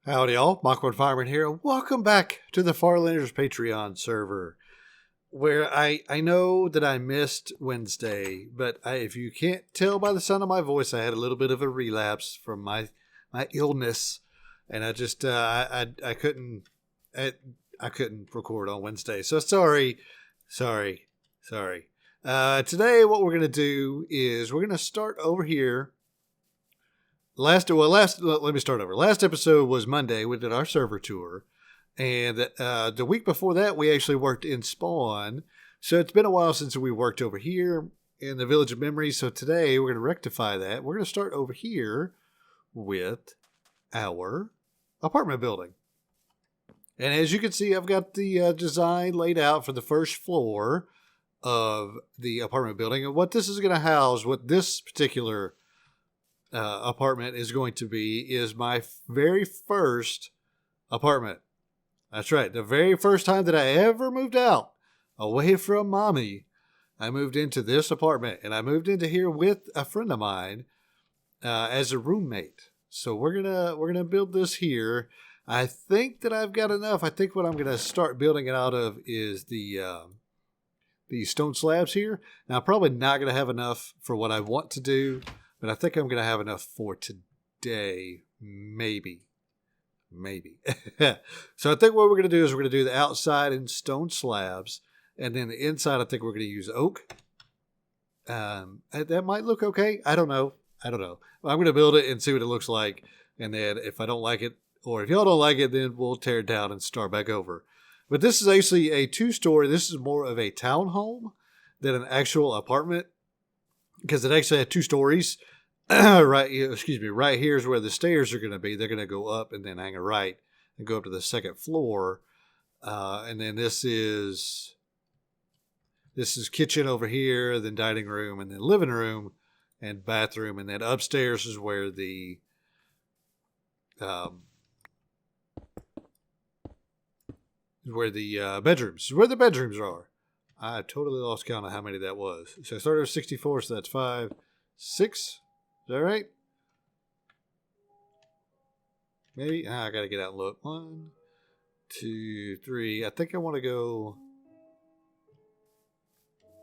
Howdy all, Machwood Fireman here. Welcome back to the Farlanders Patreon server, where I know that I missed Wednesday, but if you can't tell by the sound of my voice, I had a little bit of a relapse from my illness, and I just I couldn't I couldn't record on Wednesday. So sorry. Today what we're gonna do is we're gonna start over here. Let me start over. Last episode was Monday. We did our server tour. And the week before that, we actually worked in Spawn. So it's been a while since we worked over here in the Village of Memories. So today, we're going to rectify that. We're going to start over here with our apartment building. And as you can see, I've got the design laid out for the first floor of the apartment building. And what this is going to house, what this particular apartment is going to be, is my very first apartment. That's right. The very first time that I ever moved out away from mommy, I moved into this apartment, and I moved into here with a friend of mine as a roommate. So we're gonna build this here. I think that I've got enough. I think what I'm gonna start building it out of is the stone slabs here. Now, I'm probably not gonna have enough for what I want to do, but I think I'm going to have enough for today. Maybe. So I think what we're going to do is we're going to do the outside in stone slabs. And then the inside, I think we're going to use oak. That might look okay. I don't know. I'm going to build it and see what it looks like. And then if I don't like it, or if y'all don't like it, then we'll tear it down and start back over. But this is actually a 2-story. This is more of a townhome than an actual apartment, because it actually had 2 stories. Right here is where the stairs are going to be. They're going to go up and then hang a right and go up to the second floor. And then this is kitchen over here, then dining room, and then living room and bathroom. And then upstairs is where the bedrooms are. I totally lost count of how many that was. So I started with 64, so that's 5, 6. Is that right? Maybe. I got to get out and look. 1, 2, 3. I think I want to go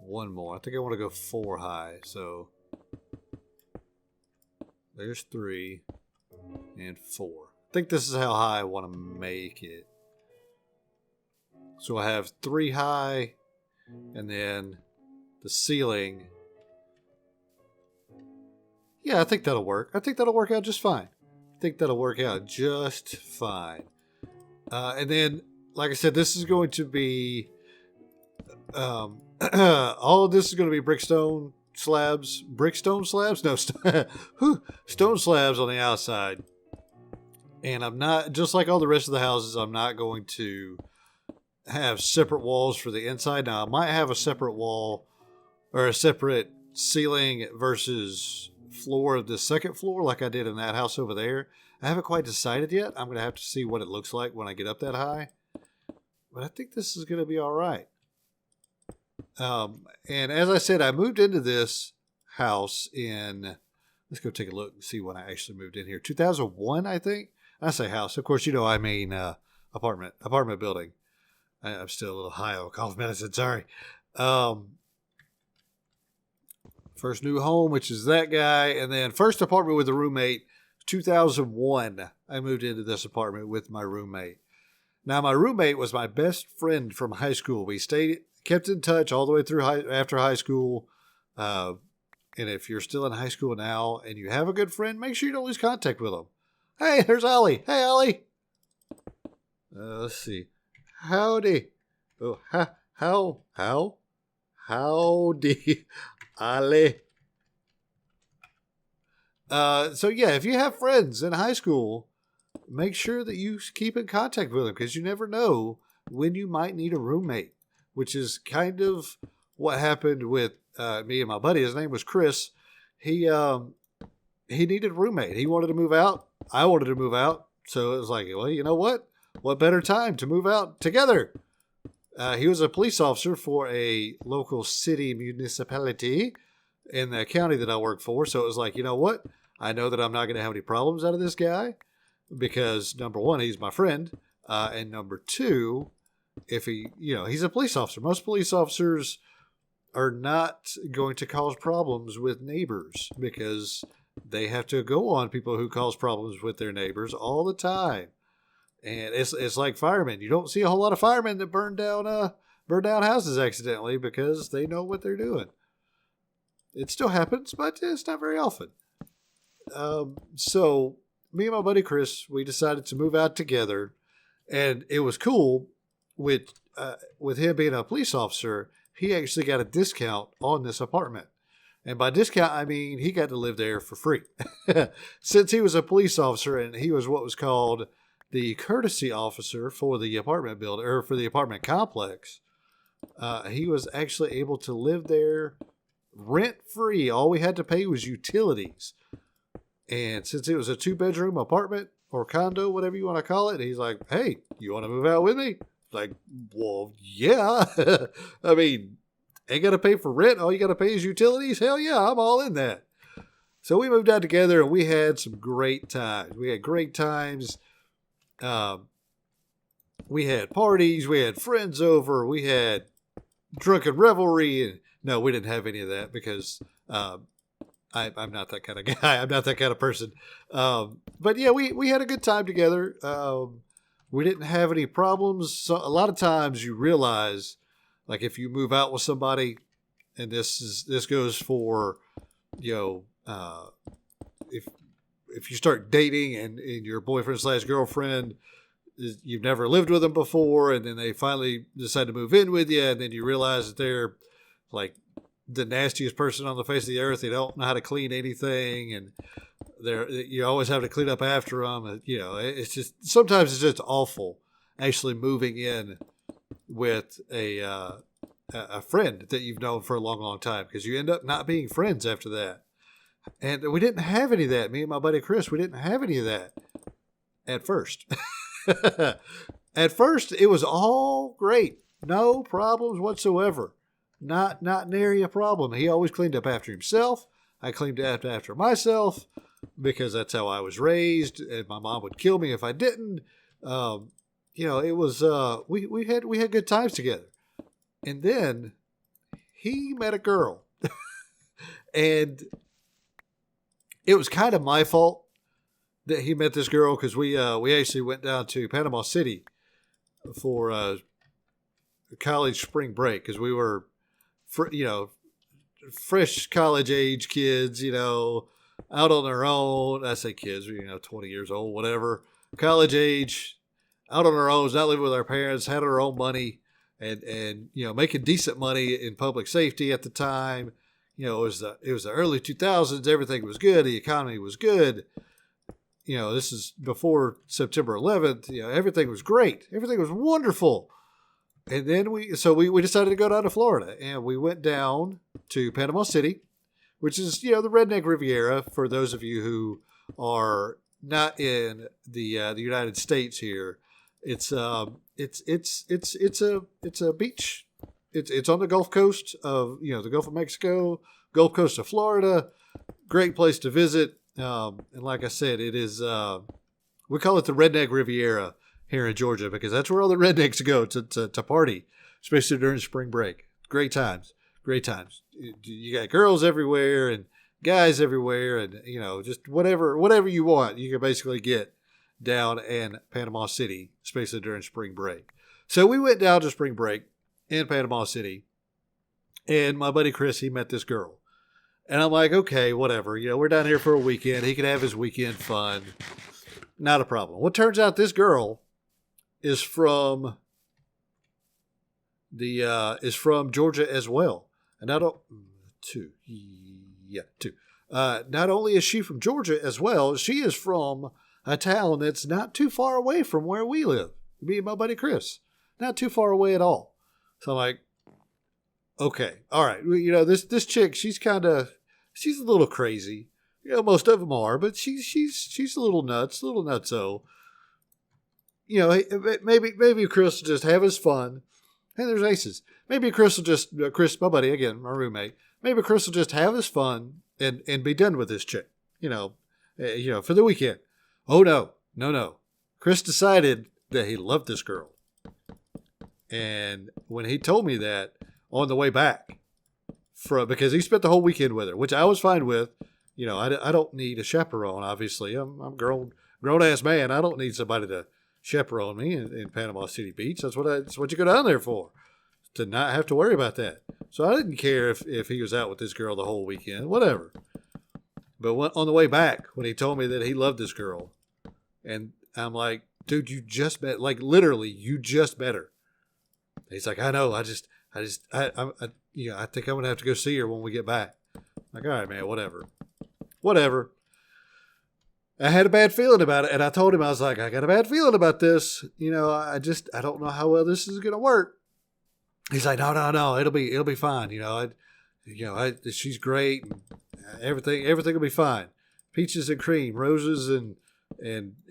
one more. I think I want to go 4 high. So there's 3 and 4. I think this is how high I want to make it. So I have 3 high, and then the ceiling. Yeah, I think that'll work. I think that'll work out just fine. And then, like I said, this is going to be all of this is going to be brickstone slabs. Brickstone slabs? No, stone slabs on the outside. And I'm not, just like all the rest of the houses, I'm not going to have separate walls for the inside. Now, I might have a separate wall or a separate ceiling versus floor of the second floor like I did in that house over there. I haven't quite decided yet. I'm going to have to see what it looks like when I get up that high. But I think this is going to be all right. And as I said, I moved into this house in, let's go take a look and see when I actually moved in here. 2001, I think. I say house. Of course, I mean apartment building. I'm still a little high on cough medicine. Sorry. First new home, which is that guy. And then first apartment with a roommate, 2001. I moved into this apartment with my roommate. Now, my roommate was my best friend from high school. We kept in touch all the way through after high school. And if you're still in high school now and you have a good friend, make sure you don't lose contact with them. Hey, there's Ollie. Hey, Ollie. Let's see. Howdy. Oh, howdy. Ollie. So yeah, if you have friends in high school, make sure that you keep in contact with them, because you never know when you might need a roommate, which is kind of what happened with me and my buddy. His name was Chris. He needed a roommate. He wanted to move out. I wanted to move out. So it was like, well, you know what? What better time to move out together? He was a police officer for a local city municipality in the county that I work for. So it was like, you know what? I know that I'm not going to have any problems out of this guy. because number one, he's my friend. And number two, if he's a police officer. Most police officers are not going to cause problems with neighbors because they have to go on people who cause problems with their neighbors all the time. And it's like firemen. You don't see a whole lot of firemen that burn down houses accidentally because they know what they're doing. It still happens, but it's not very often. So me and my buddy Chris, we decided to move out together, and it was cool with him being a police officer. He actually got a discount on this apartment. And by discount, I mean he got to live there for free. Since he was a police officer and he was what was called the courtesy officer for the apartment building or for the apartment complex, he was actually able to live there rent free. All we had to pay was utilities. And since it was a 2-bedroom apartment or condo, whatever you want to call it, he's like, "Hey, you want to move out with me?" Like, well, yeah. I mean, ain't got to pay for rent. All you got to pay is utilities. Hell yeah, I'm all in that. So we moved out together and we had some great times. We had great times. We had parties. We had friends over. We had drunken revelry. And no, we didn't have any of that because I'm not that kind of guy. I'm not that kind of person. But yeah, we had a good time together. We didn't have any problems. So a lot of times you realize, like if you move out with somebody, and this goes for, if you start dating and your boyfriend / girlfriend, you've never lived with them before, and then they finally decide to move in with you, and then you realize that they're like the nastiest person on the face of the earth. They don't know how to clean anything, and you always have to clean up after them. It's just sometimes it's just awful actually moving in with a friend that you've known for a long, long time, because you end up not being friends after that. And we didn't have any of that. Me and my buddy Chris, we didn't have any of that at first. At first, it was all great. No problems whatsoever. Not nary a problem. He always cleaned up after himself. I cleaned up after myself because that's how I was raised, and my mom would kill me if I didn't. It was we had good times together. And then he met a girl. And it was kind of my fault that he met this girl, because we actually went down to Panama City for college spring break, because we were fresh college age kids, out on their own. I say kids, 20 years old, whatever, college age, out on our own, not living with our parents, had our own money, and making decent money in public safety at the time. It was the early 2000s. Everything was good. The economy was good. This is before September 11th. Everything was great. Everything was wonderful. And then we decided to go down to Florida, and we went down to Panama City, which is, the redneck Riviera. For those of you who are not in the United States here, it's a beach. It's on the Gulf Coast of, the Gulf of Mexico, Gulf Coast of Florida. Great place to visit. And like I said, it is, we call it the Redneck Riviera here in Georgia, because that's where all the rednecks go to party, especially during spring break. Great times. You got girls everywhere and guys everywhere, and, just whatever you want, you can basically get down in Panama City, especially during spring break. So we went down to spring break in Panama City, and my buddy Chris, he met this girl. And I'm like, okay, whatever. We're down here for a weekend. He can have his weekend fun. Not a problem. Well, it turns out this girl is from Georgia as well. And not only is she from Georgia as well, she is from a town that's not too far away from where we live. Me and my buddy Chris. Not too far away at all. So I'm like, okay, all right. This chick, she's a little crazy. Most of them are, but she's a little nuts, a little nutso. Maybe Chris will just have his fun. Hey, there's aces. Maybe Chris will just, Chris, my buddy, again, my roommate, maybe Chris will just have his fun and be done with this chick, for the weekend. Oh, no. No. Chris decided that he loved this girl. And when he told me that on the way back, because he spent the whole weekend with her, which I was fine with. You know, I don't need a chaperone, obviously. I'm a grown-ass man. I don't need somebody to chaperone me in Panama City Beach. That's what you go down there for, to not have to worry about that. So I didn't care if he was out with this girl the whole weekend, whatever. But on the way back, when he told me that he loved this girl, and I'm like, dude, you just met, like literally, you just met her. He's like, I know, I think I'm gonna have to go see her when we get back. I'm like, all right, man, whatever. I had a bad feeling about it, and I told him, I was like, I got a bad feeling about this. You know, I don't know how well this is gonna work. He's like, no, it'll be fine. She's great. And everything will be fine. Peaches and cream, roses, and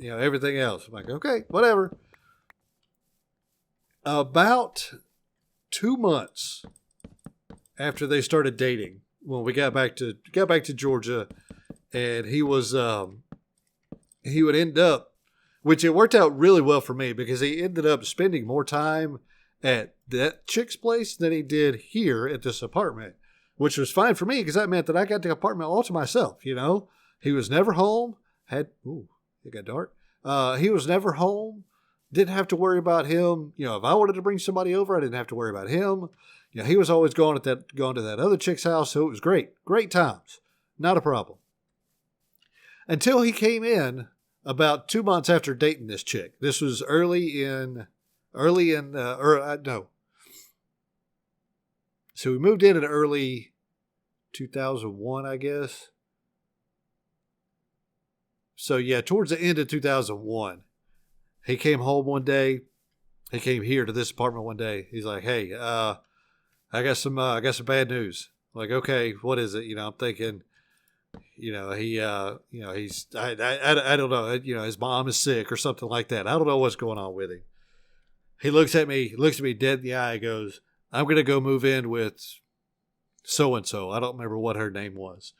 everything else. I'm like, okay, whatever. About 2 months after they started dating, when we got back to Georgia, and he would end up, which it worked out really well for me, because he ended up spending more time at that chick's place than he did here at this apartment, which was fine for me because that meant that I got the apartment all to myself. You know, he was never home. It got dark. He was never home. Didn't have to worry about him. You know, if I wanted to bring somebody over, I didn't have to worry about him. You know, he was always going to that other chick's house, so it was great times, not a problem. Until he came in about 2 months after dating this chick. This was So we moved in early 2001, I guess. So yeah, towards the end of 2001, he came home one day. He came here to this apartment one day. He's like, "Hey, I got some bad news." I'm like, okay, what is it? You know, I'm thinking, you know, I don't know. You know, his mom is sick or something like that. I don't know what's going on with him. He looks at me dead in the eye, goes, I'm going to go move in with so-and-so. I don't remember what her name was.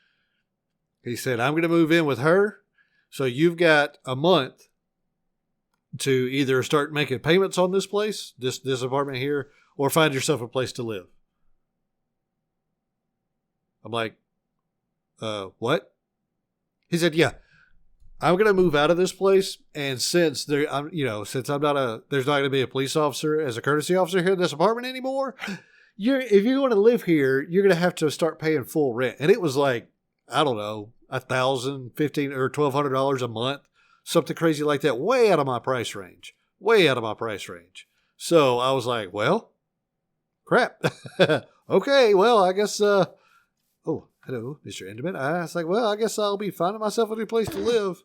He said, I'm going to move in with her. So you've got a month to either start making payments on this place, this apartment here, or find yourself a place to live. I'm like, what? He said, yeah, I'm going to move out of this place. And since there's not going to be a police officer as a courtesy officer here in this apartment anymore, if you're going to live here, you're going to have to start paying full rent. And it was like, I don't know, $1,000, $1,500 or $1,200 a month, something crazy like that, way out of my price range. So I was like, well, crap. Okay, well, I guess, hello, Mr. Enderman. I was like, well, I guess I'll be finding myself a new place to live.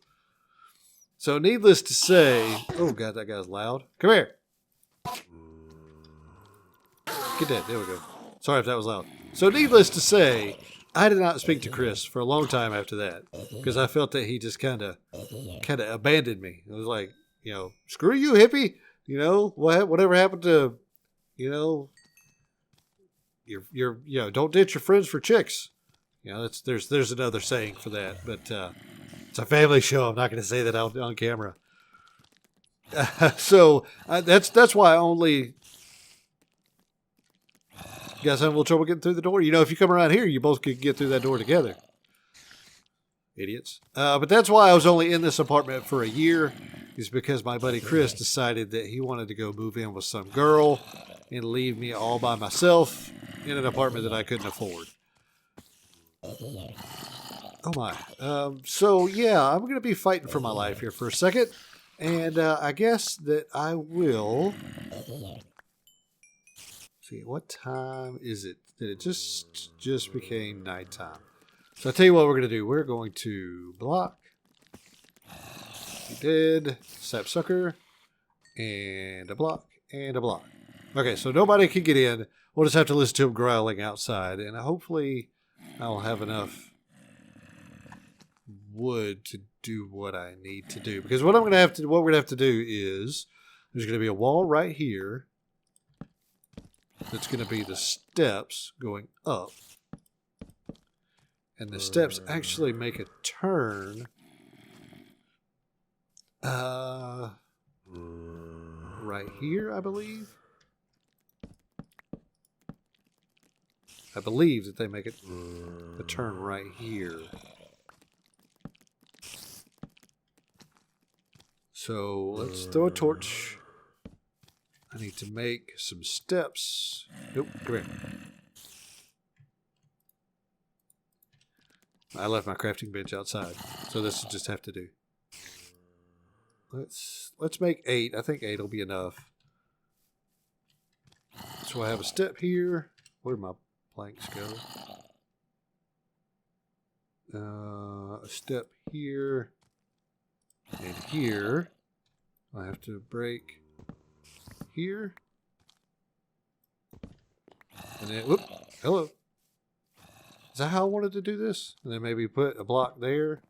So needless to say, oh God, that guy's loud. Come here. Get that. There we go. Sorry if that was loud. So needless to say, I did not speak to Chris for a long time after that because I felt that he just kind of abandoned me. It was like, you know, screw you, hippie. You know, whatever happened to, you know, don't ditch your friends for chicks. You know, there's another saying for that, but it's a family show. I'm not going to say that on camera. So that's why I only. You guys having a little trouble getting through the door? You know, if you come around here, you both could get through that door together. Idiots. But that's why I was only in this apartment for a year, is because my buddy Chris decided that he wanted to go move in with some girl and leave me all by myself in an apartment that I couldn't afford. Oh my. So yeah, I'm going to be fighting for my life here for a second. And I guess that I will... See, what time is it? That it just became nighttime. So I'll tell you what we're going to do. We're going to block. We did. Sapsucker. And a block. And a block. Okay, so nobody can get in. We'll just have to listen to him growling outside. And hopefully I'll have enough wood to do what I need to do. Because what we're going to have to do is there's going to be a wall right here. That's going to be the steps going up. And the steps actually make a turn Right here, I believe. I believe that they make it a turn right here. So let's throw a torch. I need to make some steps. Nope, come here. I left my crafting bench outside, so this will just have to do. Let's make 8. I think 8 will be enough. So I have a step here. Where'd my planks go? A step here and here. I have to break here. And then, whoop, hello. Is that how I wanted to do this? And then maybe put a block there.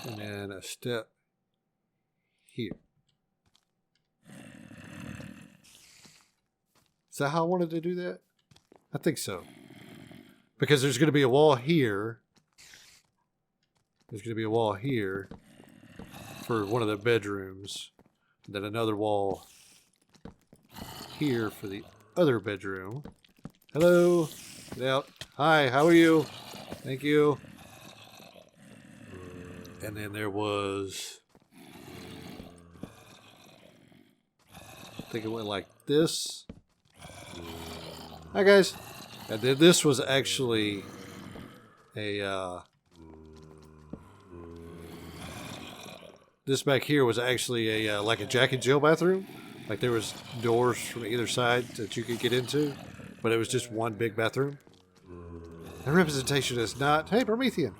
And then a step here. Is that how I wanted to do that? I think so. Because there's going to be a wall here. There's going to be a wall here for one of the bedrooms. And then another wall here for the other bedroom. Hello. Get out. Hi, how are you? Thank you. And then there was... I think it went like this. Hi, guys. And then this was actually a... this back here was actually a like a Jack and Jill bathroom. Like there was doors from either side that you could get into. But it was just one big bathroom. The representation is not... Hey, Promethean.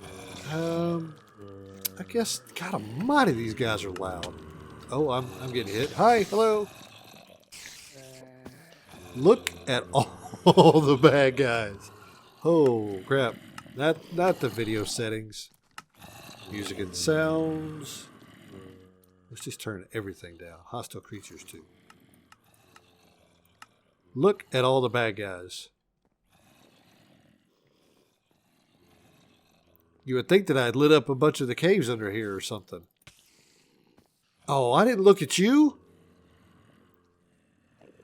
I guess... God almighty, these guys are loud. Oh, I'm getting hit. Hi, hello. Look at all the bad guys. Oh, crap. Not the video settings. Music and sounds. Let's just turn everything down. Hostile creatures, too. Look at all the bad guys. You would think that I'd lit up a bunch of the caves under here or something. Oh, I didn't look at you?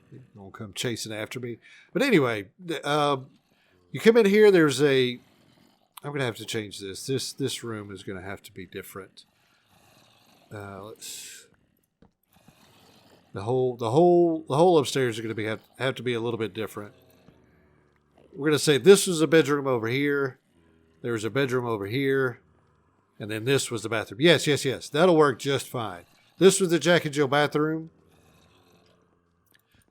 You're going to come chasing after me. But anyway, you come in here, there's a... I'm going to have to change this. This room is going to have to be different. Let's... The whole upstairs is going to have to be a little bit different. We're going to say this was a bedroom over here. There was a bedroom over here. And then this was the bathroom. Yes. That'll work just fine. This was the Jack and Jill bathroom.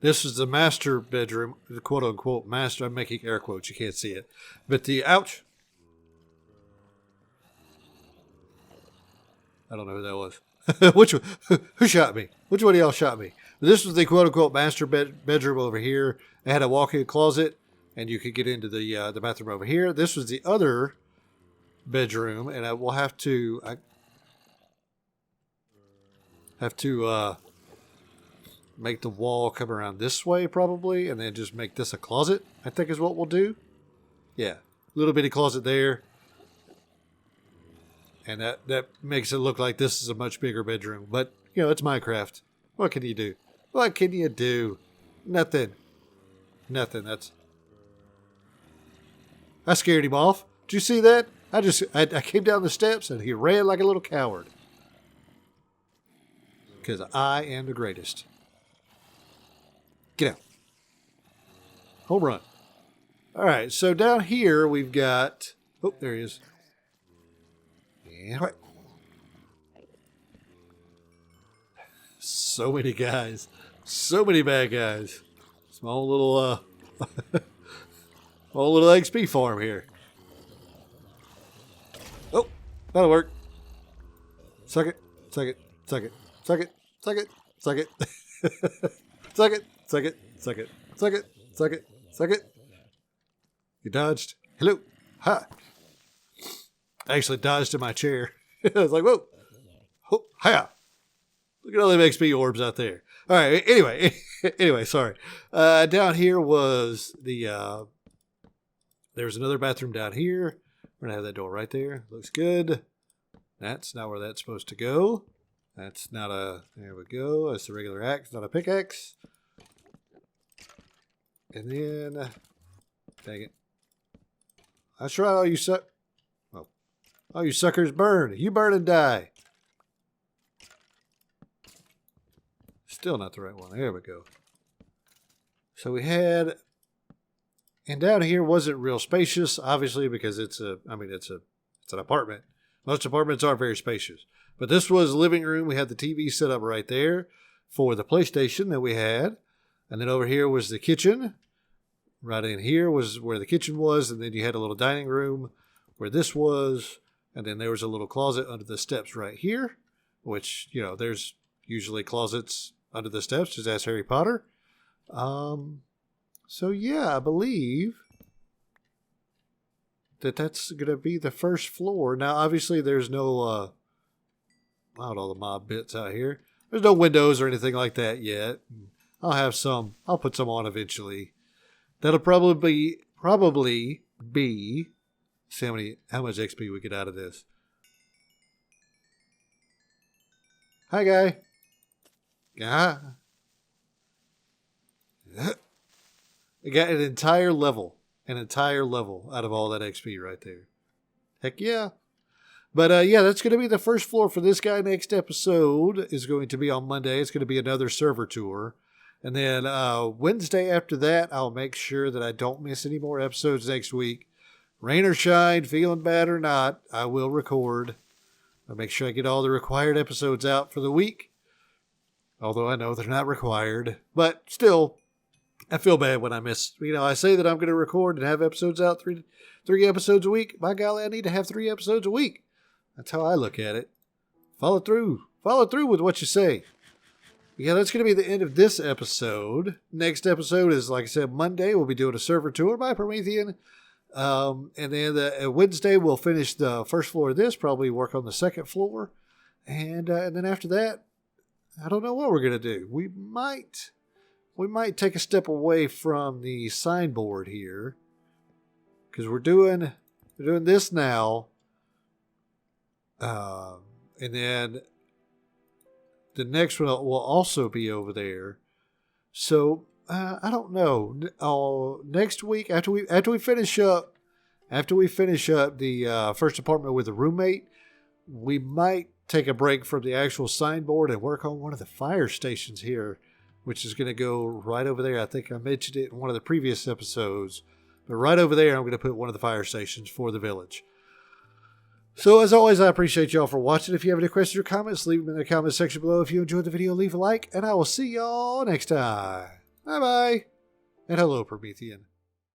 This is the master bedroom. The quote-unquote master. I'm making air quotes. You can't see it. But the... Ouch. I don't know who that was. Who shot me? Which one of y'all shot me? This was the quote-unquote master bedroom over here. It had a walk-in closet, and you could get into the bathroom over here. This was the other bedroom, and I will have to make the wall come around this way probably, and then just make this a closet. I think is what we'll do. Yeah, little bitty closet there. And that makes it look like this is a much bigger bedroom. But, you know, it's Minecraft. What can you do? What can you do? Nothing. That's... I scared him off. Did you see that? I came down the steps and he ran like a little coward. Because I am the greatest. Get out. Home run. All right, so down here we've got... Oh, there he is. So many guys. So many bad guys. Small little small little XP farm here. Oh, that'll work. Suck it. Suck it. Suck it. Suck it. Suck it. Suck it. Suck it. Suck it. Suck it. Suck it. Suck it. Suck it. You dodged. Hello. Ha. I actually dodged in my chair. I was like, whoa. Oh, hiya. Look at all them XP orbs out there. All right. Anyway, sorry. Down here was the, there's another bathroom down here. We're going to have that door right there. Looks good. That's not where that's supposed to go. That's not a... There we go. That's a regular axe, not a pickaxe. And then... Dang it. That's right, all you all you suckers burn. You burn and die. Still not the right one. There we go. So we had... And down here wasn't real spacious, obviously, because it's an apartment. Most apartments aren't very spacious. But this was the living room. We had the TV set up right there for the PlayStation that we had. And then over here was the kitchen. Right in here was where the kitchen was. And then you had a little dining room where this was. And then there was a little closet under the steps right here. Which, you know, there's usually closets under the steps. Just ask Harry Potter. So yeah, I believe that's going to be the first floor. Now, obviously, there's no, not all the mob bits out here. There's no windows or anything like that yet. I'll put some on eventually. That'll probably be, see how much XP we get out of this. Hi, guy. Yeah. I got an entire level out of all that XP right there. Heck yeah. But yeah, that's going to be the first floor for this guy. Next episode is going to be on Monday. It's going to be another server tour. And then Wednesday after that, I'll make sure that I don't miss any more episodes next week. Rain or shine, feeling bad or not, I will record. I'll make sure I get all the required episodes out for the week. Although I know they're not required. But still... I feel bad when I miss. You know, I say that I'm going to record and have episodes out, three episodes a week. By golly, I need to have 3 episodes a week. That's how I look at it. Follow through with what you say. Yeah, that's going to be the end of this episode. Next episode is, like I said, Monday. We'll be doing a server tour by Promethean. And then Wednesday, we'll finish the first floor of this, probably work on the second floor. And then after that, I don't know what we're going to do. We might take a step away from the signboard here, because we're doing this now, and then the next one will also be over there. So I don't know. Next week after we finish up the first apartment with a roommate, we might take a break from the actual signboard and work on one of the fire stations here, which is going to go right over there. I think I mentioned it in one of the previous episodes. But right over there, I'm going to put one of the fire stations for the village. So as always, I appreciate y'all for watching. If you have any questions or comments, leave them in the comment section below. If you enjoyed the video, leave a like. And I will see y'all next time. Bye-bye. And hello, Promethean.